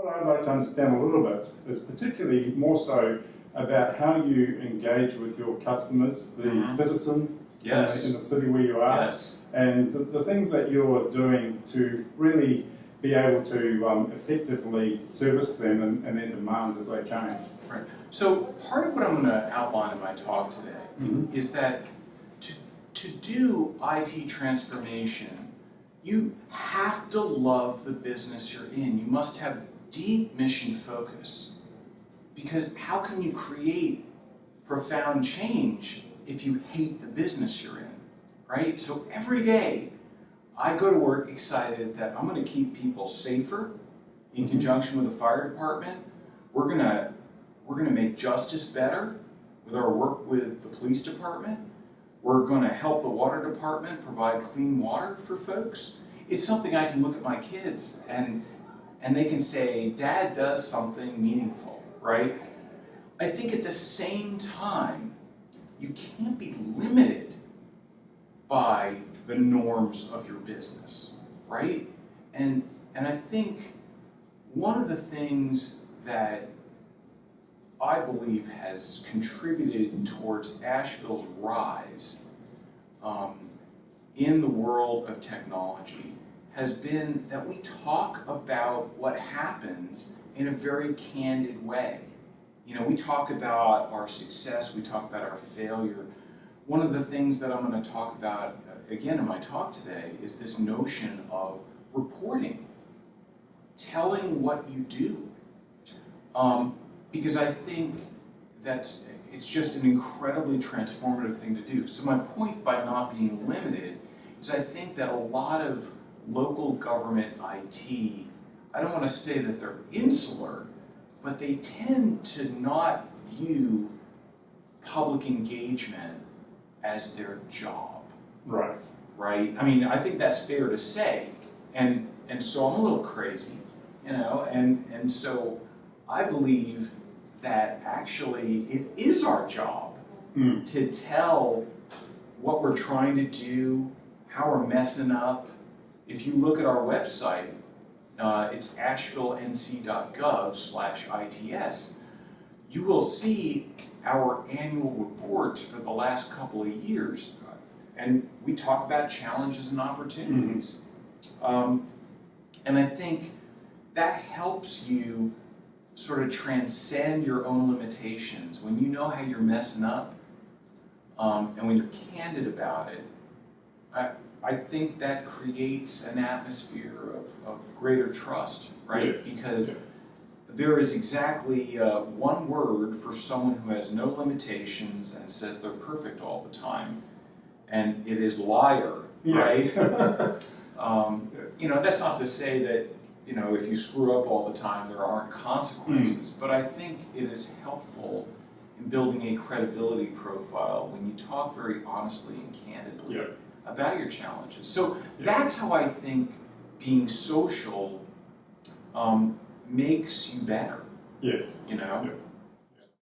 what I'd like to understand a little bit is particularly more so about how you engage with your customers, the citizens in the city where you are, and the things that you're doing to really be able to effectively service them and their demands as they change. Right. So part of what I'm going to outline in my talk today is that to do IT transformation, you have to love the business you're in. You must have deep mission focus, because how can you create profound change if you hate the business you're in, right? So every day I go to work excited that I'm going to keep people safer in conjunction with the fire department. We're going to make justice better with our work with the police department. We're going to help the water department provide clean water for folks. It's something I can look at my kids and they can say, Dad does something meaningful, right? I think at the same time, you can't be limited by the norms of your business, right? And I think one of the things that I believe has contributed towards Asheville's rise in the world of technology has been that we talk about what happens in a very candid way. You know, we talk about our success, we talk about our failure. One of the things that I'm going to talk about again in my talk today is this notion of reporting, telling what you do. Because I think it's just an incredibly transformative thing to do. So my point by not being limited is I think that a lot of local government IT, I don't want to say that they're insular, but they tend to not view public engagement as their job. Right. Right? I mean, I think that's fair to say. And so I'm a little crazy, you know, and so I believe that actually it is our job to tell what we're trying to do, how we're messing up. If you look at our website, it's asheville.nc.gov/ITS, you will see our annual reports for the last couple of years. And we talk about challenges and opportunities. And I think that helps you sort of transcend your own limitations. When you know how you're messing up, and when you're candid about it, I think that creates an atmosphere of greater trust, right? Yes. Because there is exactly one word for someone who has no limitations and says they're perfect all the time, and it is liar, right? You know, that's not to say that, you know, if you screw up all the time, there aren't consequences. But I think it is helpful in building a credibility profile when you talk very honestly and candidly about your challenges. So that's how I think being social makes you better. Yes. You know?